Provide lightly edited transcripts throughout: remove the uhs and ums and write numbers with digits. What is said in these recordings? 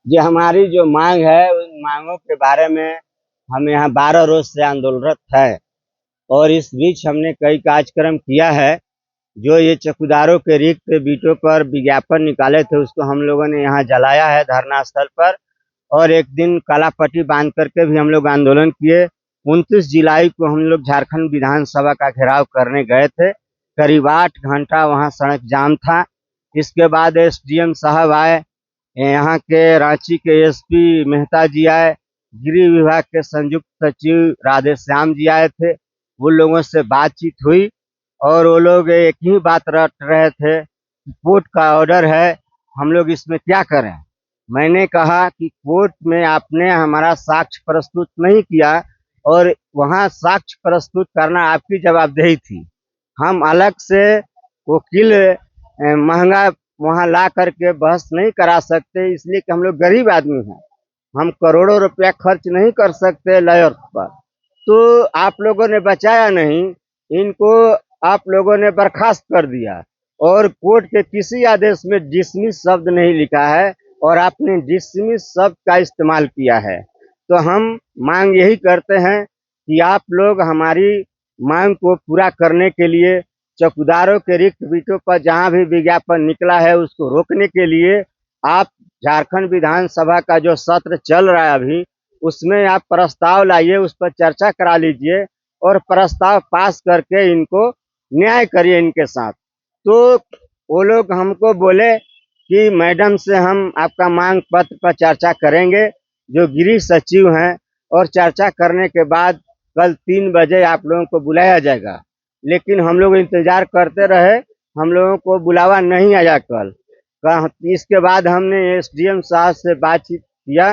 जो हमारी जो मांग है उन मांगों के बारे में हम यहाँ 12 रोज से आंदोलनरत है और इस बीच हमने कई कार्यक्रम किया है। जो ये चौकीदारों के रिक्त बीटों पर विज्ञापन निकाले थे उसको हम लोगों ने यहाँ जलाया है धरना स्थल पर। और एक दिन काला पट्टी बांध करके भी हम लोग आंदोलन किए। 29 जुलाई को हम लोग झारखंड विधानसभा का घेराव करने गए थे। करीब 8 घंटा वहाँ सड़क जाम था। इसके बाद एसडीएम साहब आए, यहाँ के रांची के एसपी मेहता जी आए, गृह विभाग के संयुक्त सचिव राधेश्याम जी आए थे। वो लोगों से बातचीत हुई और वो लोग एक ही बात रट रहे थे, कोर्ट का ऑर्डर है, हम लोग इसमें क्या करें। मैंने कहा कि कोर्ट में आपने हमारा साक्ष्य प्रस्तुत नहीं किया और वहाँ साक्ष्य प्रस्तुत करना आपकी जवाबदेही थी। हम अलग से वकील महंगा वहाँ ला करके बहस नहीं करा सकते, इसलिए कि हम लोग गरीब आदमी हैं। हम करोड़ों रुपया खर्च नहीं कर सकते लॉयर पर। तो आप लोगों ने बचाया नहीं, इनको आप लोगों ने बर्खास्त कर दिया और कोर्ट के किसी आदेश में डिसमिस शब्द नहीं लिखा है और आपने डिसमिस शब्द का इस्तेमाल किया है। तो हम मांग यही करते हैं कि आप लोग हमारी मांग को पूरा करने के लिए चौकीदारों के रिक्त बीटों पर जहां भी विज्ञापन निकला है उसको रोकने के लिए आप झारखंड विधानसभा का जो सत्र चल रहा है अभी, उसमें आप प्रस्ताव लाइए, उस पर चर्चा करा लीजिए और प्रस्ताव पास करके इनको न्याय करिए इनके साथ। तो वो लोग हमको बोले कि मैडम से हम आपका मांग पत्र पर चर्चा करेंगे, जो गृह सचिव हैं, और चर्चा करने के बाद कल 3 बजे आप लोगों को बुलाया जाएगा। लेकिन हम लोग इंतजार करते रहे, हम लोगों को बुलावा नहीं आया कल। इसके बाद हमने एसडीएम साहब से बातचीत किया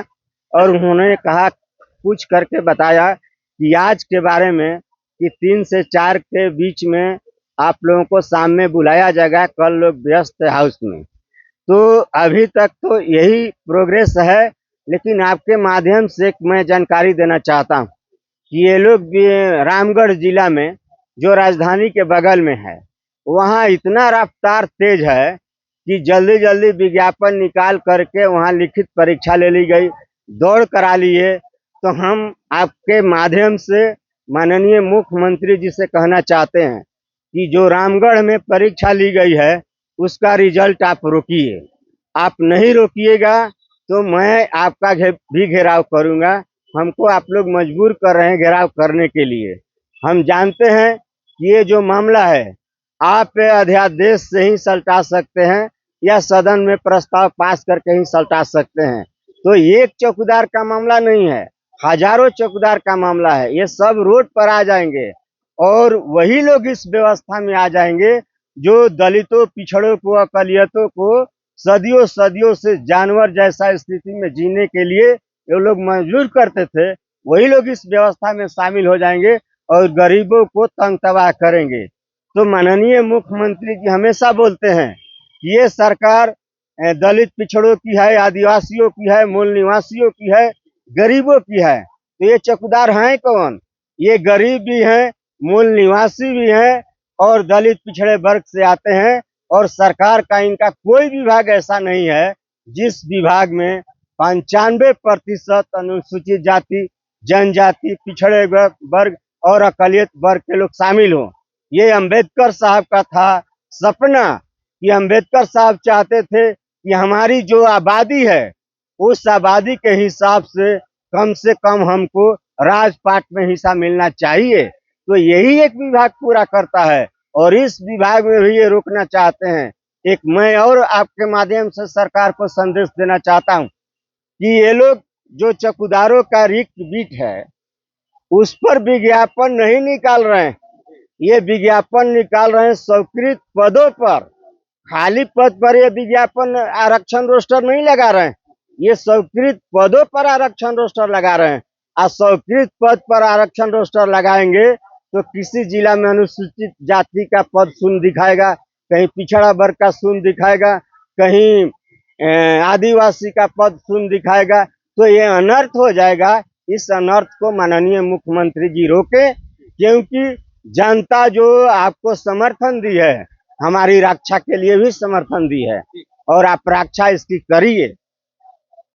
और उन्होंने कहा, पूछ करके बताया कि आज के बारे में कि 3 से 4 के बीच में आप लोगों को शाम में बुलाया जाएगा, कल लोग व्यस्त है हाउस में। तो अभी तक तो यही प्रोग्रेस है, लेकिन आपके माध्यम से मैं जानकारी देना चाहता हूँ कि ये लोग रामगढ़ जिला में जो राजधानी के बगल में है, वहाँ इतना रफ्तार तेज है कि जल्दी जल्दी विज्ञापन निकाल करके वहाँ लिखित परीक्षा ले ली गई, दौड़ करा लिए। तो हम आपके माध्यम से माननीय मुख्यमंत्री जी से कहना चाहते हैं कि जो रामगढ़ में परीक्षा ली गई है उसका रिजल्ट आप रोकिए। आप नहीं रोकिएगा तो मैं आपका भी घेराव करूंगा। हमको आप लोग मजबूर कर रहे हैं घेराव करने के लिए। हम जानते हैं कि ये जो मामला है आप अध्यादेश से ही सलटा सकते हैं या सदन में प्रस्ताव पास करके ही सलटा सकते हैं। तो एक चौकीदार का मामला नहीं है, हजारों चौकीदार का मामला है। ये सब रोड पर आ जाएंगे और वही लोग इस व्यवस्था में आ जाएंगे जो दलितों, पिछड़ों को, अकलियतों को सदियों सदियों से जानवर जैसा स्थिति में जीने के लिए ये लोग मजबूर करते थे, वही लोग इस व्यवस्था में शामिल हो जाएंगे और गरीबों को तंग तबाह करेंगे। तो माननीय मुख्यमंत्री जी हमेशा बोलते हैं कि ये सरकार दलित पिछड़ों की है, आदिवासियों की है, मूल निवासियों की है, गरीबों की है। तो ये चौकीदार हैं कौन? ये गरीब भी हैं, मूल निवासी भी हैं और दलित पिछड़े वर्ग से आते हैं। और सरकार का इनका कोई विभाग ऐसा नहीं है जिस विभाग में 95% अनुसूचित जाति, जनजाति, पिछड़े वर्ग और अकलियत वर्ग के लोग शामिल हो। ये अंबेडकर साहब का था सपना कि अंबेडकर साहब चाहते थे कि हमारी जो आबादी है उस आबादी के हिसाब से कम हमको राजपाट में हिस्सा मिलना चाहिए। तो यही एक विभाग पूरा करता है और इस विभाग में भी ये रोकना चाहते हैं। एक मैं और आपके माध्यम से सरकार को संदेश देना चाहता हूँ कि ये लोग जो चौकीदारों का रिक्त बीट है उस पर विज्ञापन नहीं निकाल रहे हैं, ये विज्ञापन निकाल रहे हैं स्वीकृत पदों पर। खाली पद पर ये विज्ञापन आरक्षण रोस्टर नहीं लगा रहे हैं, ये स्वीकृत पदों पर आरक्षण रोस्टर लगा रहे हैं। और स्वीकृत पद पर आरक्षण रोस्टर लगाएंगे तो किसी जिला में अनुसूचित जाति का पद शून्य दिखाएगा, कहीं पिछड़ा वर्ग का शून्य दिखाएगा, कहीं आदिवासी का पद शून्य दिखाएगा। तो ये अनर्थ हो जाएगा। इस अनर्थ को माननीय मुख्यमंत्री जी रोके, क्योंकि जनता जो आपको समर्थन दी है, हमारी रक्षा के लिए भी समर्थन दी है और आप रक्षा इसकी करिए।